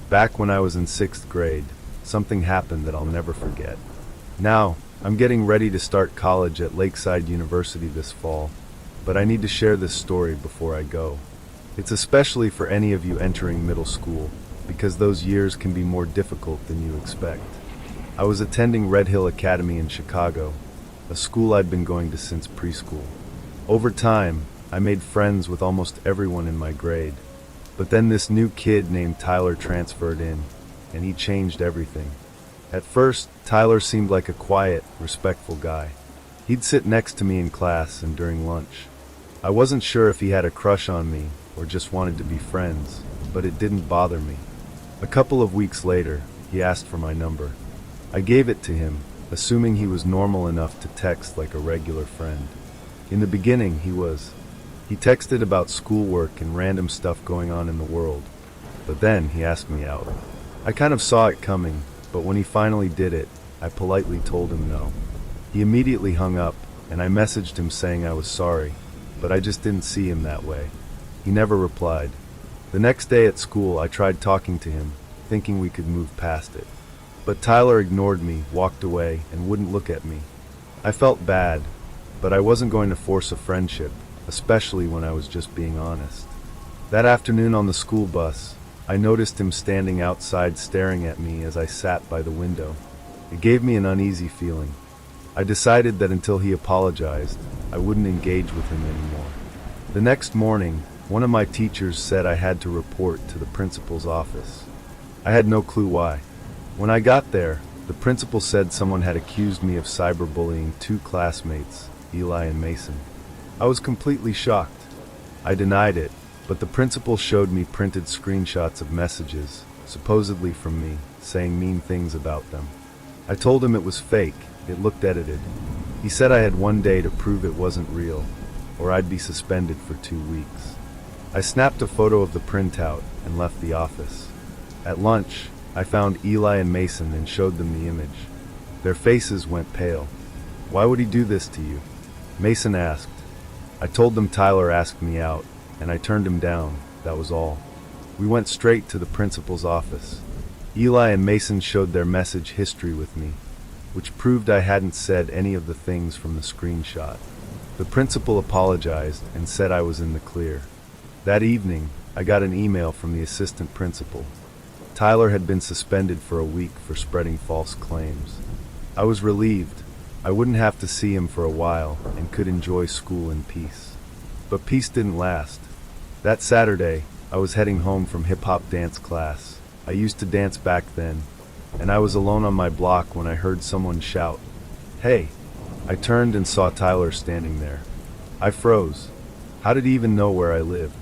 Back when I was in 6th grade, something happened that I'll never forget. Now, I'm getting ready to start college at Lakeside University this fall, but I need to share this story before I go. It's especially for any of you entering middle school, because those years can be more difficult than you expect. I was attending Red Hill Academy in Chicago, a school I'd been going to since preschool. Over time, I made friends with almost everyone in my grade, but then this new kid named Tyler transferred in, and he changed everything. At first, Tyler seemed like a quiet, respectful guy. He'd sit next to me in class and during lunch. I wasn't sure if he had a crush on me or just wanted to be friends, but it didn't bother me. A couple of weeks later, he asked for my number. I gave it to him, assuming he was normal enough to text like a regular friend. In the beginning, he texted about schoolwork and random stuff going on in the world, but then he asked me out. I kind of saw it coming, but when he finally did it, I politely told him no. He immediately hung up, and I messaged him saying I was sorry, but I just didn't see him that way. He never replied. The next day at school, I tried talking to him, thinking we could move past it. But Tyler ignored me, walked away, and wouldn't look at me. I felt bad, but I wasn't going to force a friendship, especially when I was just being honest. That afternoon on the school bus, I noticed him standing outside staring at me as I sat by the window. It gave me an uneasy feeling. I decided that until he apologized, I wouldn't engage with him anymore. The next morning, one of my teachers said I had to report to the principal's office. I had no clue why. When I got there, the principal said someone had accused me of cyberbullying two classmates, Eli and Mason. I was completely shocked. I denied it, but the principal showed me printed screenshots of messages, supposedly from me, saying mean things about them. I told him it was fake, it looked edited. He said I had one day to prove it wasn't real, or I'd be suspended for 2 weeks. I snapped a photo of the printout and left the office. At lunch, I found Eli and Mason and showed them the image. Their faces went pale. "Why would he do this to you?" Mason asked. I told them Tyler asked me out, and I turned him down, that was all. We went straight to the principal's office. Eli and Mason showed their message history with me, which proved I hadn't said any of the things from the screenshot. The principal apologized and said I was in the clear. That evening, I got an email from the assistant principal. Tyler had been suspended for a week for spreading false claims. I was relieved. I wouldn't have to see him for a while and could enjoy school in peace. But peace didn't last. That Saturday, I was heading home from hip-hop dance class. I used to dance back then, and I was alone on my block when I heard someone shout, "Hey!" I turned and saw Tyler standing there. I froze. How did he even know where I lived?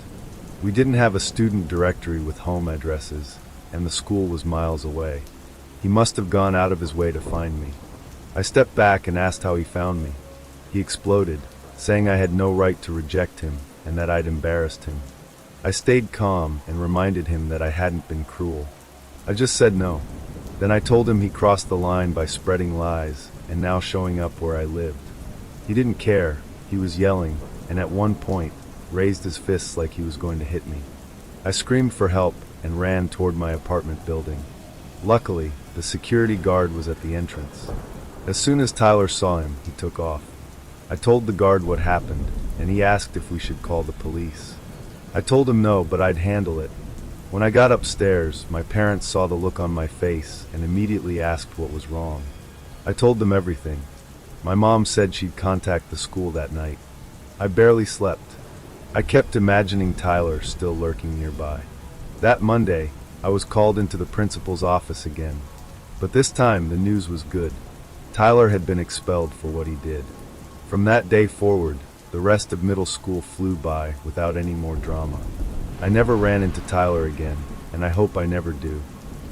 We didn't have a student directory with home addresses, and the school was miles away. He must have gone out of his way to find me. I stepped back and asked how he found me. He exploded, saying I had no right to reject him and that I'd embarrassed him. I stayed calm and reminded him that I hadn't been cruel. I just said no. Then I told him he crossed the line by spreading lies and now showing up where I lived. He didn't care. He was yelling, and at one point, raised his fists like he was going to hit me. I screamed for help and ran toward my apartment building. Luckily, the security guard was at the entrance. As soon as Tyler saw him, he took off. I told the guard what happened, and he asked if we should call the police. I told him no, but I'd handle it. When I got upstairs, my parents saw the look on my face and immediately asked what was wrong. I told them everything. My mom said she'd contact the school that night. I barely slept. I kept imagining Tyler still lurking nearby. That Monday, I was called into the principal's office again. But this time, the news was good. Tyler had been expelled for what he did. From that day forward, the rest of middle school flew by without any more drama. I never ran into Tyler again, and I hope I never do.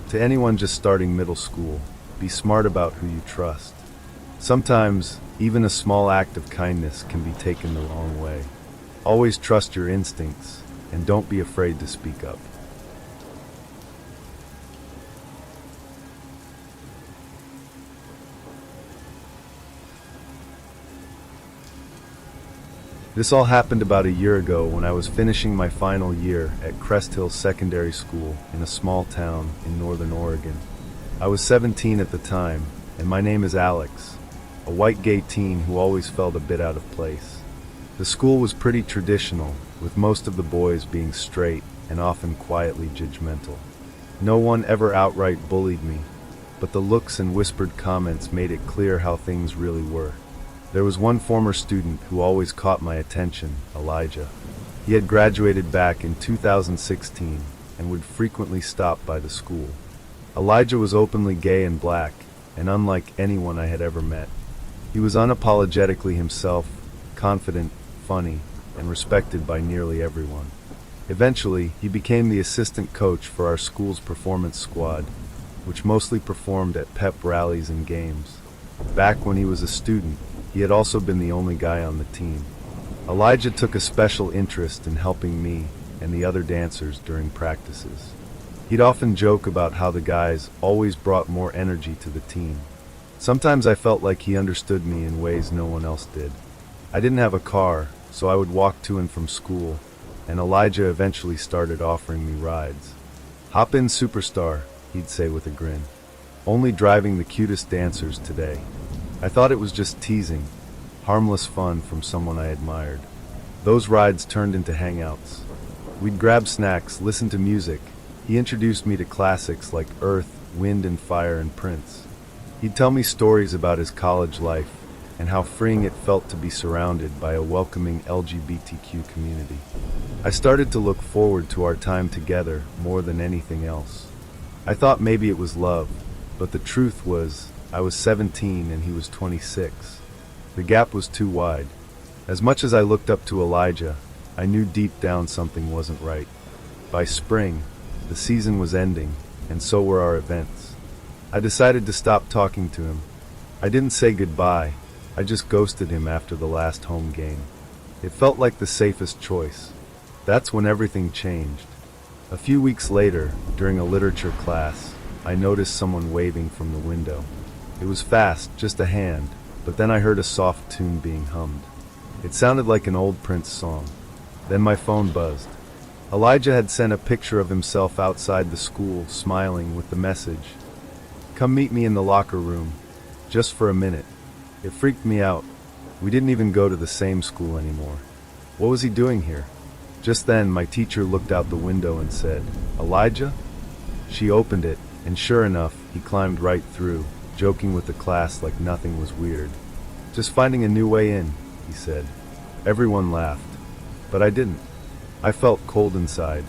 To anyone just starting middle school, be smart about who you trust. Sometimes, even a small act of kindness can be taken the wrong way. Always trust your instincts, and don't be afraid to speak up. This all happened about a year ago when I was finishing my final year at Crest Hill Secondary School in a small town in northern Oregon. I was 17 at the time, and my name is Alex, a white gay teen who always felt a bit out of place. The school was pretty traditional, with most of the boys being straight and often quietly judgmental. No one ever outright bullied me, but the looks and whispered comments made it clear how things really were. There was one former student who always caught my attention, Elijah. He had graduated back in 2016 and would frequently stop by the school. Elijah was openly gay and black, and unlike anyone I had ever met. He was unapologetically himself, confident, funny, and respected by nearly everyone. Eventually, he became the assistant coach for our school's performance squad, which mostly performed at pep rallies and games. Back when he was a student, he had also been the only guy on the team. Elijah took a special interest in helping me and the other dancers during practices. He'd often joke about how the guys always brought more energy to the team. Sometimes I felt like he understood me in ways no one else did. I didn't have a car, so I would walk to and from school, and Elijah eventually started offering me rides. "Hop in, superstar," he'd say with a grin. "Only driving the cutest dancers today." I thought it was just teasing, harmless fun from someone I admired. Those rides turned into hangouts. We'd grab snacks, listen to music. He introduced me to classics like Earth, Wind and Fire and Prince. He'd tell me stories about his college life and how freeing it felt to be surrounded by a welcoming LGBTQ community. I started to look forward to our time together more than anything else. I thought maybe it was love, but the truth was, I was 17 and he was 26. The gap was too wide. As much as I looked up to Elijah, I knew deep down something wasn't right. By spring, the season was ending, and so were our events. I decided to stop talking to him. I didn't say goodbye, I just ghosted him after the last home game. It felt like the safest choice. That's when everything changed. A few weeks later, during a literature class, I noticed someone waving from the window. It was fast, just a hand, but then I heard a soft tune being hummed. It sounded like an old Prince song. Then my phone buzzed. Elijah had sent a picture of himself outside the school, smiling with the message, "Come meet me in the locker room, just for a minute." It freaked me out. We didn't even go to the same school anymore. What was he doing here? Just then, my teacher looked out the window and said, "Elijah?" She opened it, and sure enough, he climbed right through, joking with the class like nothing was weird. "Just finding a new way in," he said. Everyone laughed, but I didn't. I felt cold inside.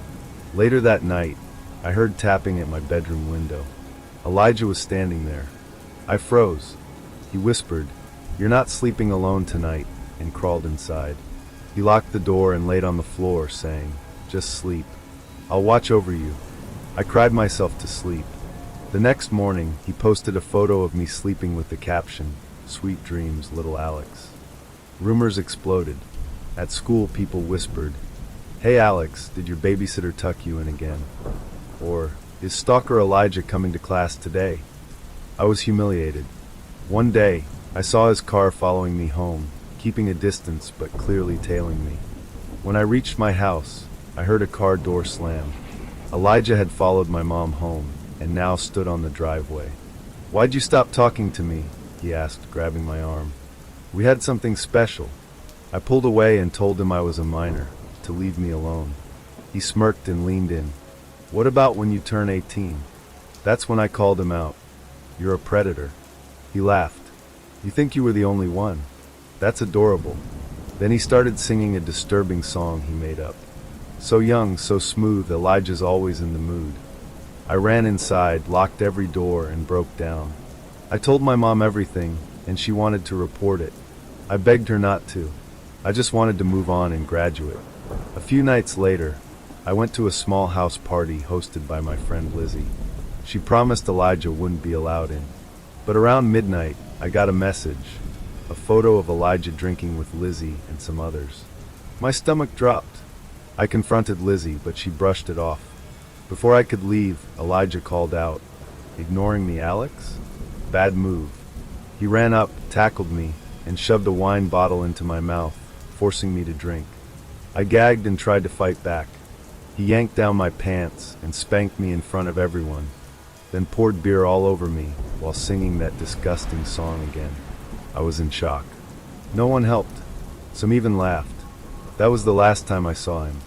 Later that night, I heard tapping at my bedroom window. Elijah was standing there. I froze. He whispered, "You're not sleeping alone tonight," and crawled inside. He locked the door and laid on the floor, saying, "Just sleep. I'll watch over you." I cried myself to sleep. The next morning, he posted a photo of me sleeping with the caption, "Sweet dreams, little Alex." Rumors exploded. At school, people whispered, "Hey Alex, did your babysitter tuck you in again?" Or, "Is stalker Elijah coming to class today?" I was humiliated. One day, I saw his car following me home, keeping a distance but clearly tailing me. When I reached my house, I heard a car door slam. Elijah had followed my mom home, and now stood on the driveway. "Why'd you stop talking to me?" he asked, grabbing my arm. "We had something special." I pulled away and told him I was a minor, to leave me alone. He smirked and leaned in. "What about when you turn 18? That's when I called him out. "You're a predator." He laughed. "You think you were the only one? That's adorable." Then he started singing a disturbing song he made up. So young, so smooth, Elijah's always in the mood. I ran inside, locked every door, and broke down. I told my mom everything, and she wanted to report it. I begged her not to. I just wanted to move on and graduate. A few nights later, I went to a small house party hosted by my friend Lizzie. She promised Elijah wouldn't be allowed in. But around midnight, I got a message, a photo of Elijah drinking with Lizzie and some others. My stomach dropped. I confronted Lizzie, but she brushed it off. Before I could leave, Elijah called out, "Ignoring me, Alex? Bad move." He ran up, tackled me, and shoved a wine bottle into my mouth. forcing me to drink. I gagged and tried to fight back. He yanked down my pants and spanked me in front of everyone, then poured beer all over me while singing that disgusting song again. I was in shock. No one helped. Some even laughed. That was the last time I saw him.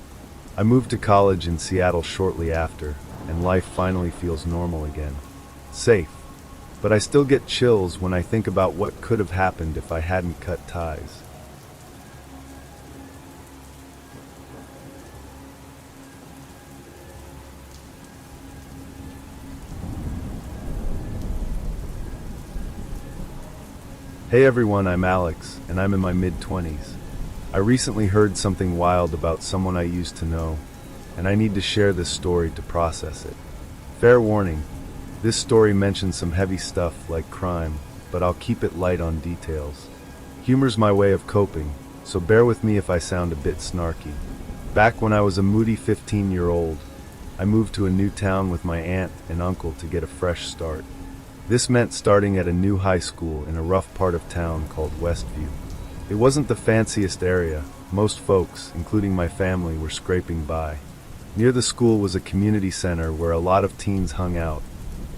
I moved to college in Seattle shortly after, and life finally feels normal again. Safe. But I still get chills when I think about what could have happened if I hadn't cut ties. Hey everyone, I'm Alex, and I'm in my mid-20s. I recently heard something wild about someone I used to know, and I need to share this story to process it. Fair warning, this story mentions some heavy stuff like crime, but I'll keep it light on details. Humor's my way of coping, so bear with me if I sound a bit snarky. Back when I was a moody 15-year-old, I moved to a new town with my aunt and uncle to get a fresh start. This meant starting at a new high school in a rough part of town called Westview. It wasn't the fanciest area. Most folks, including my family, were scraping by. Near the school was a community center where a lot of teens hung out,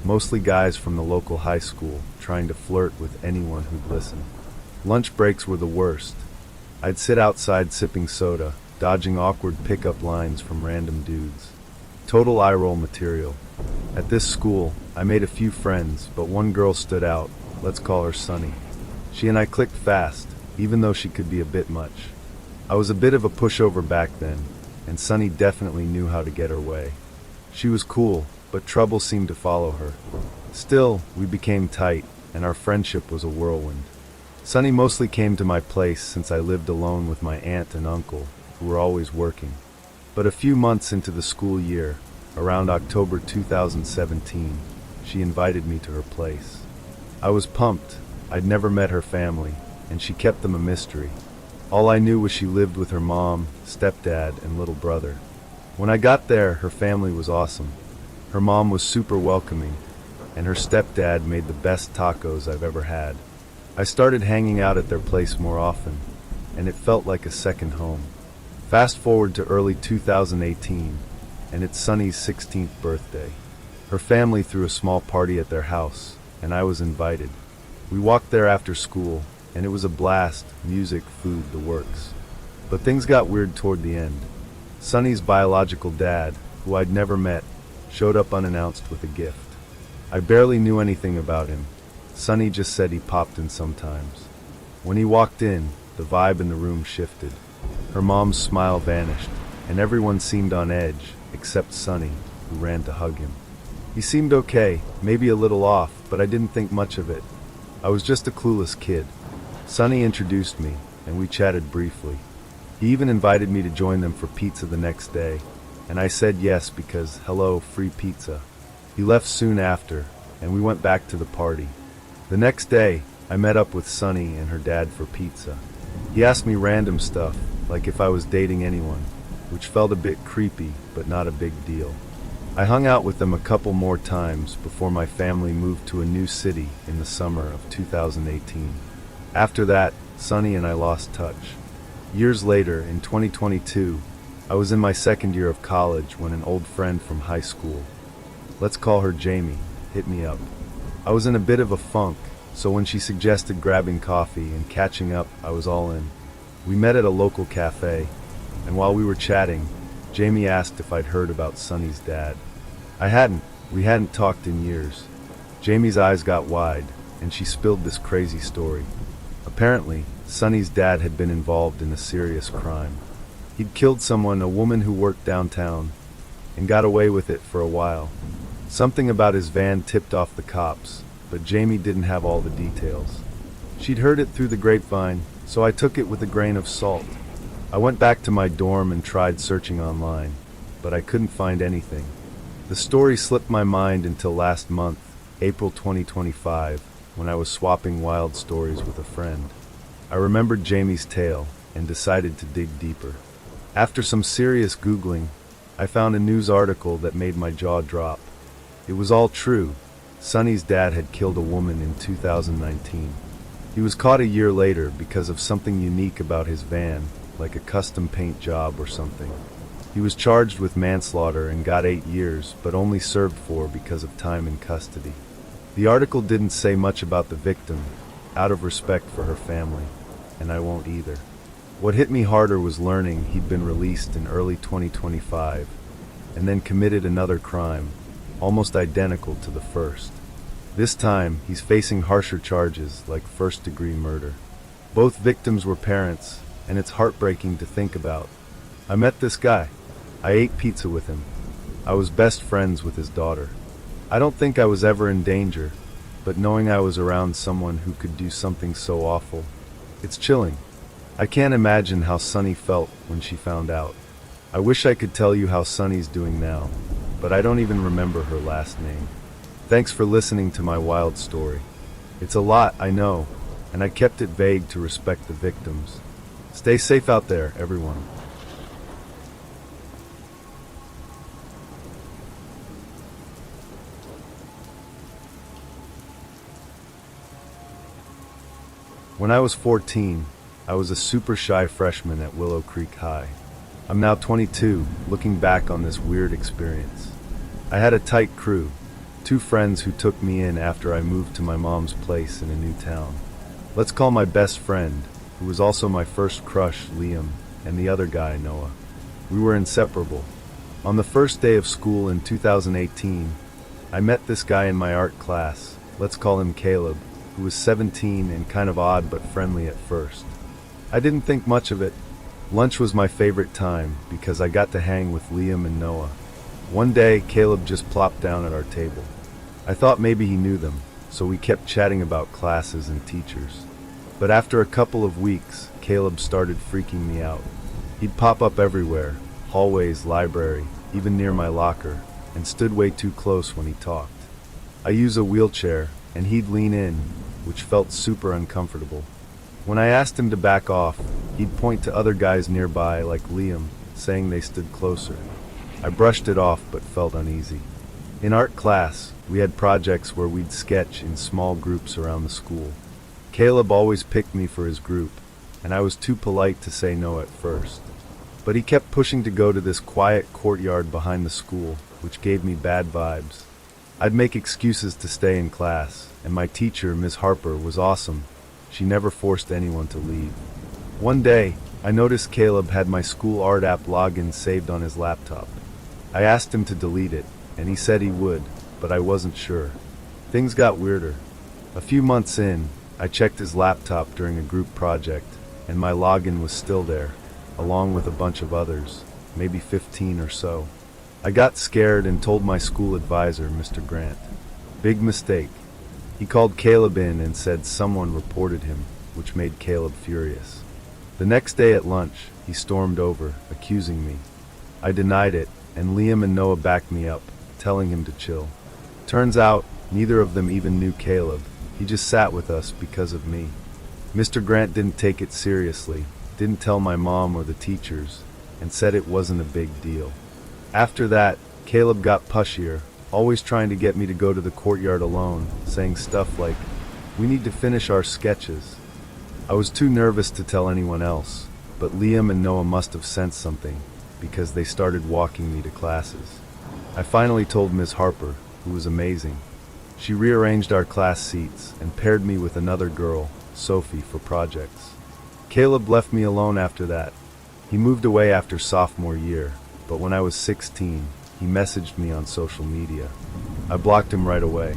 mostly guys from the local high school, trying to flirt with anyone who'd listen. Lunch breaks were the worst. I'd sit outside sipping soda, dodging awkward pickup lines from random dudes. Total eye-roll material. At this school, I made a few friends, but one girl stood out. Let's call her Sunny. She and I clicked fast, even though she could be a bit much. I was a bit of a pushover back then, and Sunny definitely knew how to get her way. She was cool, but trouble seemed to follow her. Still, we became tight, and our friendship was a whirlwind. Sunny mostly came to my place since I lived alone with my aunt and uncle, who were always working. But a few months into the school year, around October 2017, she invited me to her place. I was pumped. I'd never met her family, and she kept them a mystery. All I knew was she lived with her mom, stepdad, and little brother. When I got there, her family was awesome. Her mom was super welcoming, and her stepdad made the best tacos I've ever had. I started hanging out at their place more often, and it felt like a second home. Fast forward to early 2018, and it's Sunny's 16th birthday. Her family threw a small party at their house, and I was invited. We walked there after school, and it was a blast, music, food, the works. But things got weird toward the end. Sunny's biological dad, who I'd never met, showed up unannounced with a gift. I barely knew anything about him. Sunny just said he popped in sometimes. When he walked in, the vibe in the room shifted. Her mom's smile vanished, and everyone seemed on edge, except Sunny, who ran to hug him. He seemed okay, maybe a little off, but I didn't think much of it. I was just a clueless kid. Sunny introduced me, and we chatted briefly. He even invited me to join them for pizza the next day, and I said yes because, hello, free pizza. He left soon after, and we went back to the party. The next day, I met up with Sunny and her dad for pizza. He asked me random stuff, like if I was dating anyone, which felt a bit creepy, but not a big deal. I hung out with them a couple more times before my family moved to a new city in the summer of 2018. After that, Sunny and I lost touch. Years later, in 2022, I was in my second year of college when an old friend from high school, let's call her Jamie, hit me up. I was in a bit of a funk, so when she suggested grabbing coffee and catching up, I was all in. We met at a local cafe, and while we were chatting, Jamie asked if I'd heard about Sunny's dad. I hadn't. We hadn't talked in years. Jamie's eyes got wide, and she spilled this crazy story. Apparently, Sunny's dad had been involved in a serious crime. He'd killed someone, a woman who worked downtown, and got away with it for a while. Something about his van tipped off the cops, but Jamie didn't have all the details. She'd heard it through the grapevine, so I took it with a grain of salt. I went back to my dorm and tried searching online, but I couldn't find anything. The story slipped my mind until last month, April 2025, when I was swapping wild stories with a friend. I remembered Jamie's tale and decided to dig deeper. After some serious Googling, I found a news article that made my jaw drop. It was all true. Sunny's dad had killed a woman in 2019. He was caught a year later because of something unique about his van like a custom paint job or something. He was charged with manslaughter and got 8 years, but only served 4 because of time in custody. The article didn't say much about the victim, out of respect for her family, and I won't either. What hit me harder was learning he'd been released in early 2025, and then committed another crime, almost identical to the first. This time, he's facing harsher charges like first-degree murder. Both victims were parents, and it's heartbreaking to think about. I met this guy. I ate pizza with him. I was best friends with his daughter. I don't think I was ever in danger, but knowing I was around someone who could do something so awful, it's chilling. I can't imagine how Sunny felt when she found out. I wish I could tell you how Sunny's doing now, but I don't even remember her last name. Thanks for listening to my wild story. It's a lot, I know, and I kept it vague to respect the victims. Stay safe out there, everyone. When I was 14, I was a super shy freshman at Willow Creek High. I'm now 22, looking back on this weird experience. I had a tight crew, 2 friends who took me in after I moved to my mom's place in a new town. Let's call my best friend, who was also my first crush, Liam, and the other guy, Noah. We were inseparable. On the first day of school in 2018, I met this guy in my art class, let's call him Caleb, who was 17 and kind of odd but friendly at first. I didn't think much of it. Lunch was my favorite time because I got to hang with Liam and Noah. One day, Caleb just plopped down at our table. I thought maybe he knew them, so we kept chatting about classes and teachers. But after a couple of weeks, Caleb started freaking me out. He'd pop up everywhere, hallways, library, even near my locker, and stood way too close when he talked. I use a wheelchair, and he'd lean in, which felt super uncomfortable. When I asked him to back off, he'd point to other guys nearby like Liam, saying they stood closer. I brushed it off but felt uneasy. In art class, we had projects where we'd sketch in small groups around the school. Caleb always picked me for his group, and I was too polite to say no at first. But he kept pushing to go to this quiet courtyard behind the school, which gave me bad vibes. I'd make excuses to stay in class, and my teacher, Ms. Harper, was awesome. She never forced anyone to leave. One day, I noticed Caleb had my school art app login saved on his laptop. I asked him to delete it, and he said he would, but I wasn't sure. Things got weirder. A few months in, I checked his laptop during a group project, and my login was still there, along with a bunch of others, maybe 15 or so. I got scared and told my school advisor, Mr. Grant. Big mistake. He called Caleb in and said someone reported him, which made Caleb furious. The next day at lunch, he stormed over, accusing me. I denied it, and Liam and Noah backed me up, telling him to chill. Turns out, neither of them even knew Caleb. He just sat with us because of me. Mr. Grant didn't take it seriously, didn't tell my mom or the teachers, and said it wasn't a big deal. After that, Caleb got pushier, always trying to get me to go to the courtyard alone, saying stuff like, "We need to finish our sketches." I was too nervous to tell anyone else, but Liam and Noah must have sensed something, because they started walking me to classes. I finally told Ms. Harper, who was amazing. She rearranged our class seats and paired me with another girl, Sophie, for projects. Caleb left me alone after that. He moved away after sophomore year, but when I was 16, he messaged me on social media. I blocked him right away.